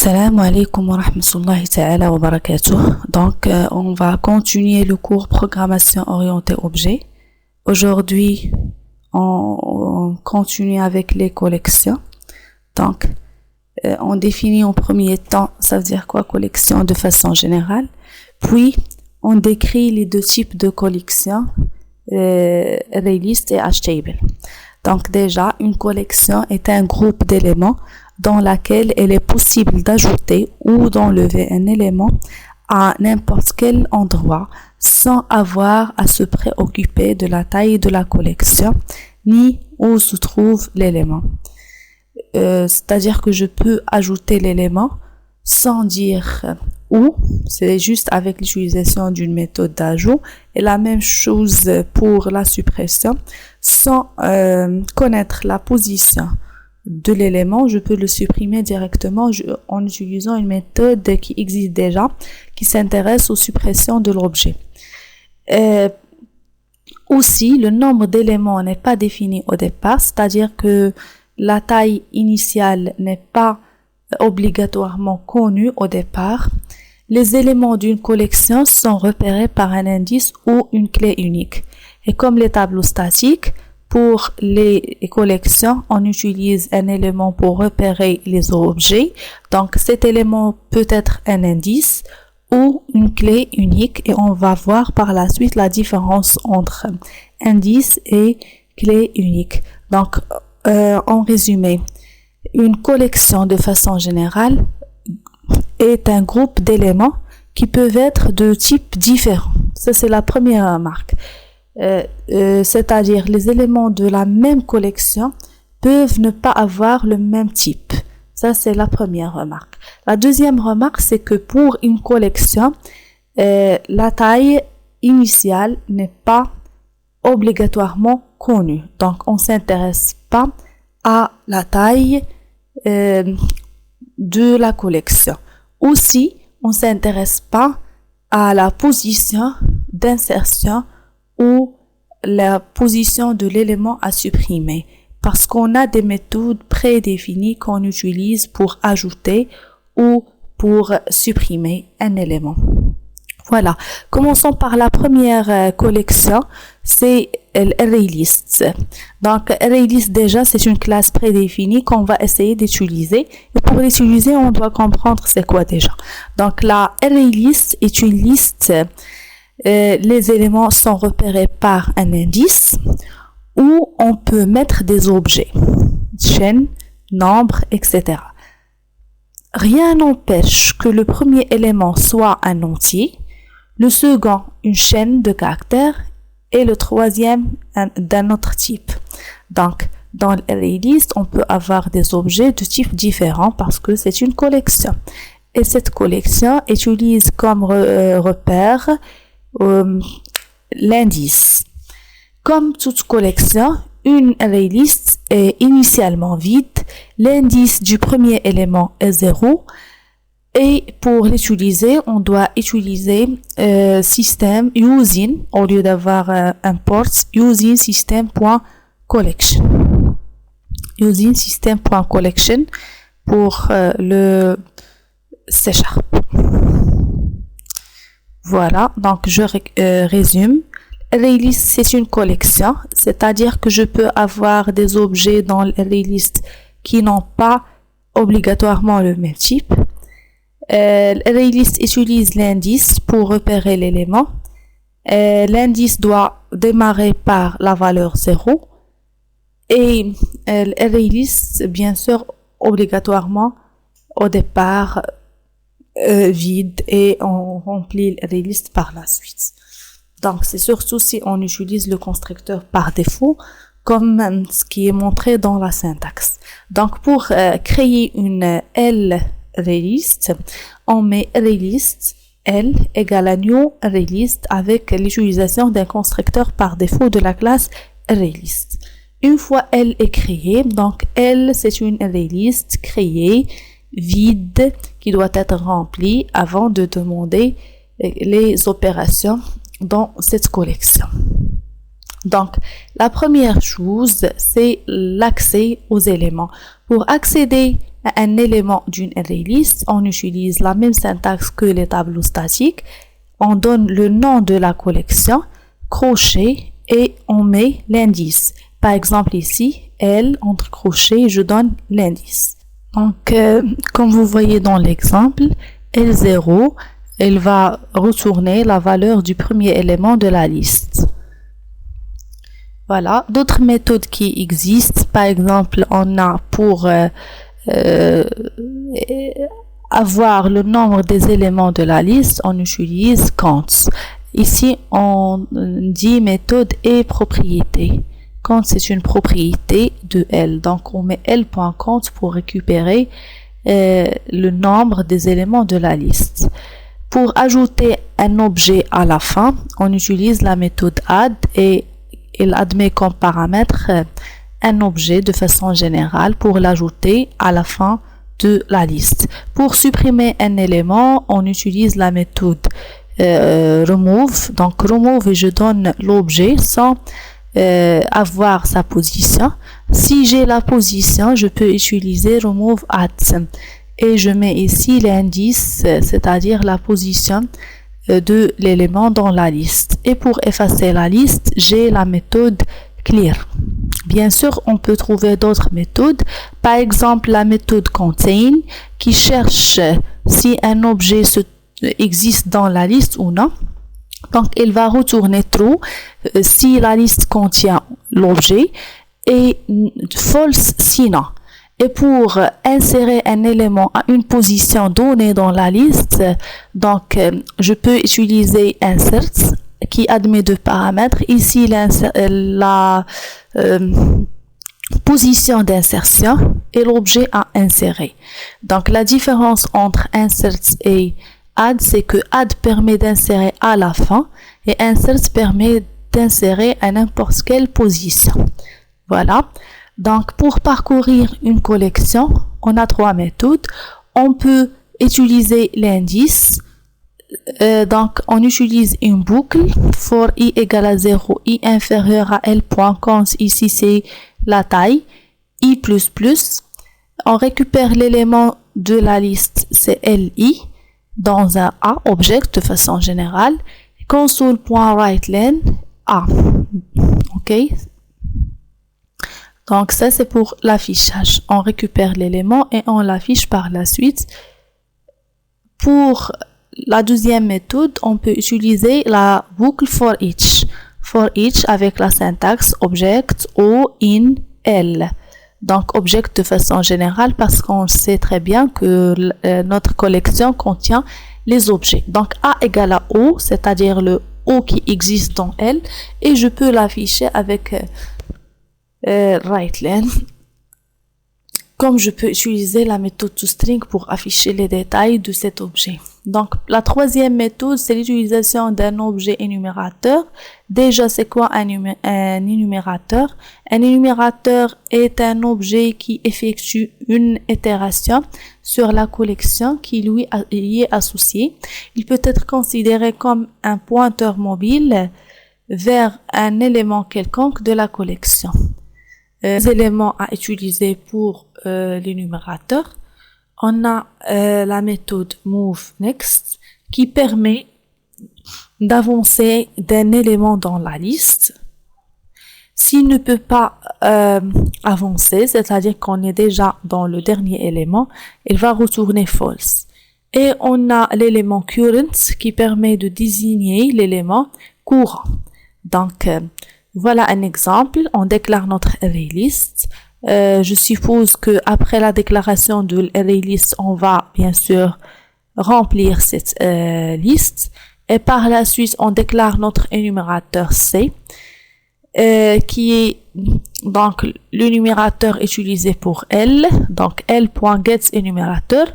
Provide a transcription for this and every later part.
Assalamu alaikum wa rahmatullahi ta'ala wa barakatuh. Donc, on va continuer le cours programmation orientée objet. Aujourd'hui, on continue avec les collections. Donc, on définit en premier temps, ça veut dire quoi, collection de façon générale. Puis, on décrit les deux types de collections, ArrayList et HTable. Donc, déjà, une collection est un groupe d'éléments dans laquelle il est possible d'ajouter ou d'enlever un élément à n'importe quel endroit sans avoir à se préoccuper de la taille de la collection ni où se trouve l'élément. C'est-à-dire que je peux ajouter l'élément sans dire où, c'est juste avec l'utilisation d'une méthode d'ajout, et la même chose pour la suppression, sans connaître la position de l'élément, je peux le supprimer directement en utilisant une méthode qui existe déjà, qui s'intéresse aux suppressions de l'objet. Aussi, le nombre d'éléments n'est pas défini au départ, c'est-à-dire que la taille initiale n'est pas obligatoirement connue au départ. Les éléments d'une collection sont repérés par un indice ou une clé unique. Et comme les tableaux statiques, pour les collections, on utilise un élément pour repérer les objets. Donc, cet élément peut être un indice ou une clé unique et on va voir par la suite la différence entre indice et clé unique. Donc, en résumé, une collection de façon générale est un groupe d'éléments qui peuvent être de types différents. Ça, c'est la première remarque. C'est-à-dire les éléments de la même collection peuvent ne pas avoir le même type. Ça, c'est la première remarque. La deuxième remarque, c'est que pour une collection, la taille initiale n'est pas obligatoirement connue. Donc, on ne s'intéresse pas à la taille de la collection. Aussi, on ne s'intéresse pas à la position d'insertion ou la position de l'élément à supprimer parce qu'on a des méthodes prédéfinies qu'on utilise pour ajouter ou pour supprimer un élément. Voilà. Commençons par la première collection, c'est l'ArrayList. Donc, ArrayList déjà, c'est une classe prédéfinie qu'on va essayer d'utiliser. Et pour l'utiliser, on doit comprendre c'est quoi déjà. Donc, la ArrayList est une liste. Les éléments sont repérés par un indice où on peut mettre des objets, chaîne, nombre, etc. Rien n'empêche que le premier élément soit un entier, le second une chaîne de caractères et le troisième d'un autre type. Donc, dans l'ArrayList, on peut avoir des objets de types différents parce que c'est une collection. Et cette collection utilise comme repère l'indice. Comme toute collection, une ArrayList est initialement vide. L'indice du premier élément est 0. Et pour l'utiliser, on doit utiliser système using au lieu d'avoir import using system.collection. Using system.collection pour le C#. Voilà, donc je résume. ArrayList, c'est une collection, c'est-à-dire que je peux avoir des objets dans l'ArrayList qui n'ont pas obligatoirement le même type. L'ArrayList utilise l'indice pour repérer l'élément. L'indice doit démarrer par la valeur 0. Et l'ArrayList, bien sûr, obligatoirement, au départ, vide et on remplit l'ArrayList par la suite. Donc, c'est surtout si on utilise le constructeur par défaut, comme ce qui est montré dans la syntaxe. Donc, pour créer une l'ArrayList, on met ArrayList L égale à new ArrayList avec l'utilisation d'un constructeur par défaut de la classe ArrayList. Une fois L est créée, donc L c'est une ArrayList créée, vide, qui doit être remplie avant de demander les opérations dans cette collection. Donc, la première chose, c'est l'accès aux éléments. Pour accéder un élément d'une array list, on utilise la même syntaxe que les tableaux statiques. On donne le nom de la collection, crochet, et on met l'indice. Par exemple ici, L entre crochets, je donne l'indice. Donc, comme vous voyez dans l'exemple, L0, elle va retourner la valeur du premier élément de la liste. Voilà, d'autres méthodes qui existent. Par exemple, on a pour avoir le nombre des éléments de la liste, on utilise counts. Ici, on dit méthode et propriété. Count, c'est une propriété de L. Donc, on met L.count pour récupérer le nombre des éléments de la liste. Pour ajouter un objet à la fin, on utilise la méthode add et il admet comme paramètre un objet de façon générale pour l'ajouter à la fin de la liste. Pour supprimer un élément, on utilise la méthode remove. Donc remove et je donne l'objet sans avoir sa position. Si j'ai la position, je peux utiliser remove at et je mets ici l'indice, c'est-à-dire la position de l'élément dans la liste. Et pour effacer la liste, j'ai la méthode clear. Bien sûr, on peut trouver d'autres méthodes. Par exemple, la méthode contain qui cherche si un objet existe dans la liste ou non. Donc, il va retourner true si la liste contient l'objet et false sinon. Et pour insérer un élément à une position donnée dans la liste, donc je peux utiliser insert qui admet deux paramètres. Ici, la position d'insertion et l'objet à insérer. Donc, la différence entre insert et add, c'est que add permet d'insérer à la fin et insert permet d'insérer à n'importe quelle position. Voilà. Donc, pour parcourir une collection, on a trois méthodes. On peut utiliser l'indice. Donc, on utilise une boucle for i égale à 0, i inférieur à l.cons. Ici, c'est la taille, i++. On récupère l'élément de la liste, c'est li, dans un a, object, de façon générale. Console.writeLen, a. OK? Donc, ça, c'est pour l'affichage. On récupère l'élément et on l'affiche par la suite. Pour la deuxième méthode, on peut utiliser la boucle for each. For each avec la syntaxe object o in l. Donc, object de façon générale parce qu'on sait très bien que notre collection contient les objets. Donc, a égale à o, c'est-à-dire le o qui existe dans L, et je peux l'afficher avec writeLen. Comme je peux utiliser la méthode toString pour afficher les détails de cet objet. Donc, la troisième méthode, c'est l'utilisation d'un objet énumérateur. Déjà, c'est quoi un énumérateur? Un énumérateur est un objet qui effectue une itération sur la collection qui lui y est associée. Il peut être considéré comme un pointeur mobile vers un élément quelconque de la collection. Les éléments à utiliser pour l'énumérateur. On a la méthode moveNext qui permet d'avancer d'un élément dans la liste. S'il ne peut pas avancer, c'est-à-dire qu'on est déjà dans le dernier élément, il va retourner false. Et on a l'élément current qui permet de désigner l'élément courant. Donc, voilà un exemple. On déclare notre array list. Je suppose que après la déclaration de l'array list, on va bien sûr remplir cette liste. Et par la suite, on déclare notre énumérateur C, qui est donc l'énumérateur utilisé pour L. Donc L.getEnumérateur.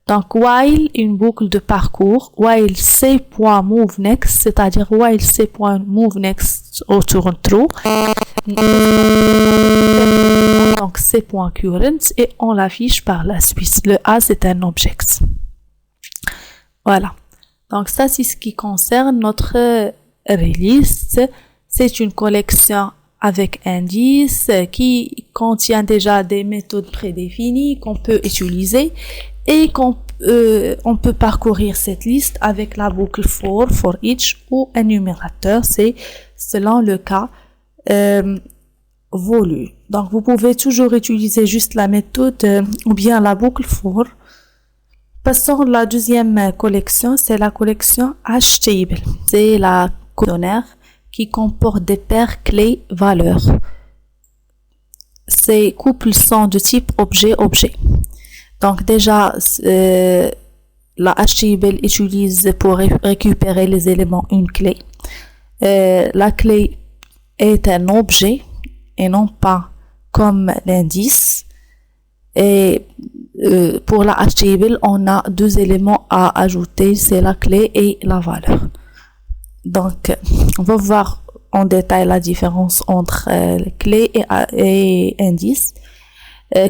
Donc while une boucle de parcours, while c.moveNext, c'est-à-dire while c.moveNext retourne true. Donc c.current et on l'affiche par la suite. Le A, c'est un object. Voilà. Donc ça, c'est ce qui concerne notre array list. C'est une collection avec indice qui contient déjà des méthodes prédéfinies qu'on peut utiliser et on peut parcourir cette liste avec la boucle for each ou un numérateur, c'est selon le cas voulu. Donc vous pouvez toujours utiliser juste la méthode ou bien la boucle for. Passons à la deuxième collection, c'est la collection hash-table. C'est la collectionnaire qui comporte des paires clés-valeurs. Ces couples sont de type objet-objet. Donc déjà, la hash-table utilise pour récupérer les éléments une clé. La clé est un objet et non pas comme l'indice. Et pour la hash-table, on a deux éléments à ajouter, c'est la clé et la valeur. Donc, on va voir en détail la différence entre clé et indice.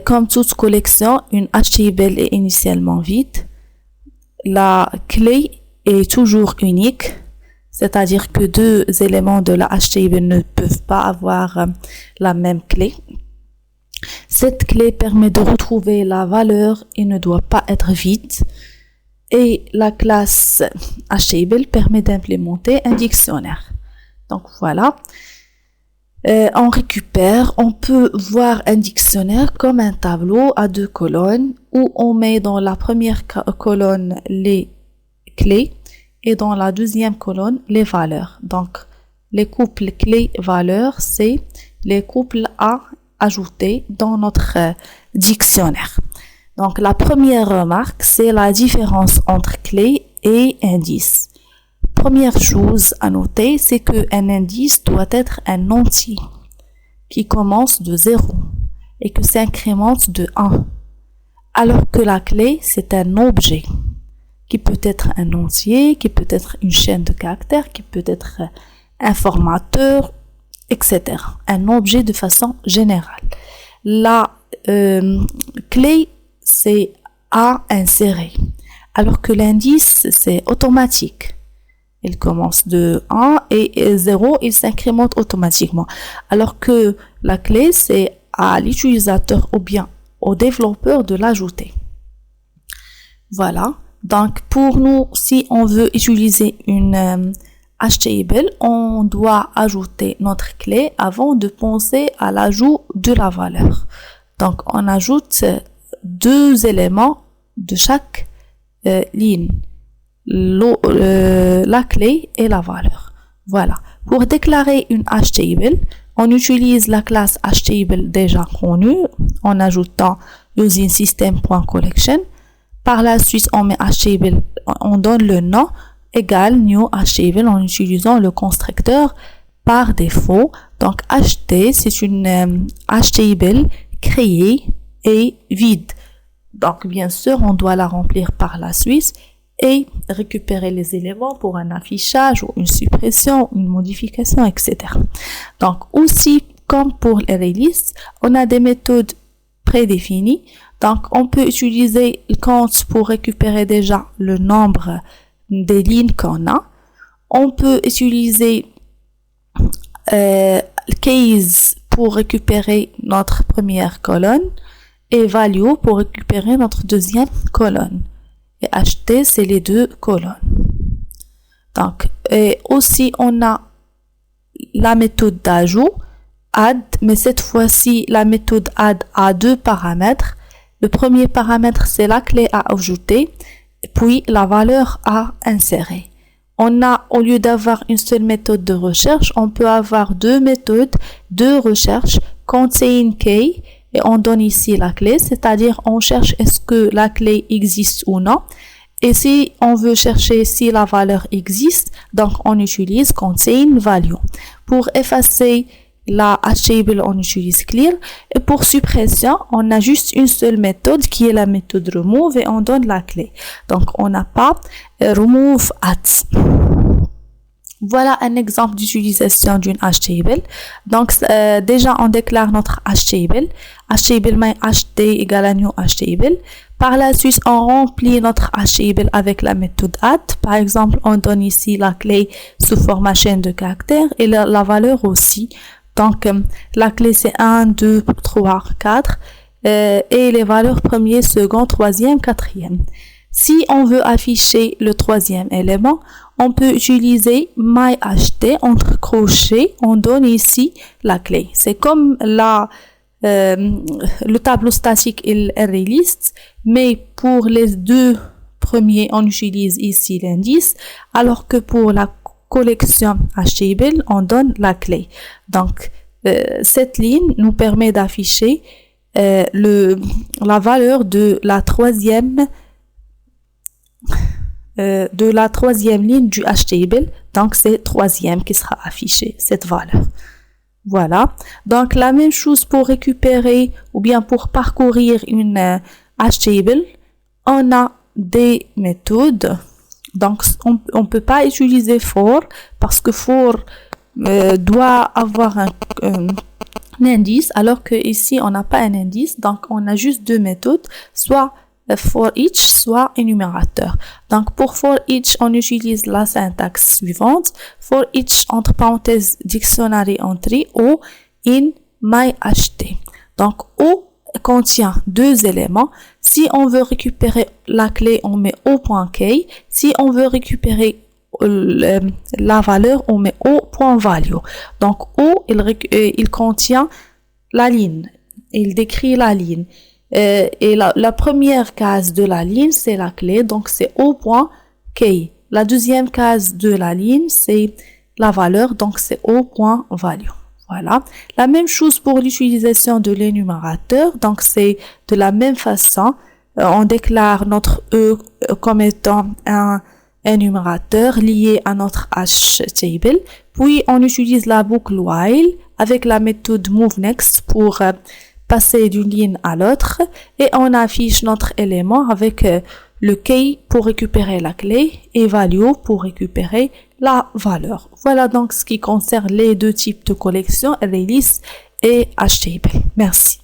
Comme toute collection, une hash-table est initialement vide. La clé est toujours unique, c'est-à-dire que deux éléments de la hash-table ne peuvent pas avoir la même clé. Cette clé permet de retrouver la valeur et ne doit pas être vide. Et la classe hash-table permet d'implémenter un dictionnaire. Donc voilà. On peut voir un dictionnaire comme un tableau à deux colonnes où on met dans la première colonne les clés et dans la deuxième colonne les valeurs. Donc, les couples clés-valeurs, c'est les couples à ajouter dans notre dictionnaire. Donc, la première remarque, c'est la différence entre clé et indice. Première chose à noter, c'est qu'un indice doit être un entier qui commence de 0 et que s'incrémente de 1. Alors que la clé, c'est un objet qui peut être un entier, qui peut être une chaîne de caractères, qui peut être un formateur, etc. Un objet de façon générale. La clé, c'est à insérer, alors que l'indice, c'est automatique. Il commence de 1 et 0, il s'incrémente automatiquement. Alors que la clé, c'est à l'utilisateur ou bien au développeur de l'ajouter. Voilà. Donc, pour nous, si on veut utiliser une hash-table, on doit ajouter notre clé avant de penser à l'ajout de la valeur. Donc, on ajoute deux éléments de chaque ligne. La clé et la valeur. Voilà. Pour déclarer une hash-table, on utilise la classe hash-table déjà connue en ajoutant using system.collection. Par la suite, on met hash-table, on donne le nom égal new hash-table en utilisant le constructeur par défaut. Donc, ht, c'est une hash-table créée et vide. Donc, bien sûr, on doit la remplir par la suite et récupérer les éléments pour un affichage ou une suppression, une modification, etc. Donc, aussi, comme pour les releases, on a des méthodes prédéfinies. Donc, on peut utiliser le count pour récupérer déjà le nombre des lignes qu'on a. On peut utiliser case pour récupérer notre première colonne et value pour récupérer notre deuxième colonne. Et ht, c'est les deux colonnes. Donc, et aussi, on a la méthode d'ajout, add, mais cette fois-ci, la méthode add a deux paramètres. Le premier paramètre, c'est la clé à ajouter, puis la valeur à insérer. On a, au lieu d'avoir une seule méthode de recherche, on peut avoir deux méthodes de recherche, contain key, et on donne ici la clé, c'est-à-dire on cherche est-ce que la clé existe ou non. Et si on veut chercher si la valeur existe, donc on utilise contain value. Pour effacer la hash-table, on utilise clear. Et pour suppression, on a juste une seule méthode qui est la méthode remove et on donne la clé. Donc on n'a pas remove at. Voilà un exemple d'utilisation d'une hash-table. Donc, déjà, on déclare notre hash-table. Hash-table my_ht égale à new hash-table. Par la suite, on remplit notre hash-table avec la méthode add. Par exemple, on donne ici la clé sous format chaîne de caractères et la valeur aussi Donc, la clé c'est 1, 2, 3, 4 et les valeurs premier, second, troisième, quatrième. Si on veut afficher le troisième élément, on peut utiliser MyHT entre crochets. On donne ici la clé. C'est comme le tableau statique et ArrayList, mais pour les deux premiers, on utilise ici l'indice, alors que pour la collection HTable, on donne la clé. Donc, cette ligne nous permet d'afficher la valeur de la troisième ligne du HTable. Donc, c'est troisième qui sera affiché, cette valeur. Voilà. Donc, la même chose pour récupérer ou bien pour parcourir une HTable. On a des méthodes. Donc, on peut pas utiliser for parce que for doit avoir un indice, alors que ici on n'a pas un indice. Donc, on a juste deux méthodes, soit for each, soit énumérateur. Donc, pour for each, on utilise la syntaxe suivante. For each, entre parenthèses, dictionary entry ou in myHT. Donc, O contient deux éléments. Si on veut récupérer la clé, on met O.key. Si on veut récupérer la valeur, on met O.value. Donc, O, il contient la ligne. Il décrit la ligne. Et la première case de la ligne, c'est la clé. Donc, c'est O.key. La deuxième case de la ligne, c'est la valeur. Donc, c'est O.value. Voilà. La même chose pour l'utilisation de l'énumérateur. Donc, c'est de la même façon. On déclare notre E comme étant un énumérateur lié à notre HTable. Puis, on utilise la boucle while avec la méthode moveNext pour passer d'une ligne à l'autre. Et on affiche notre élément avec le key pour récupérer la clé et value pour récupérer la valeur. Voilà donc ce qui concerne les deux types de collections, ArrayList et HTable. Merci.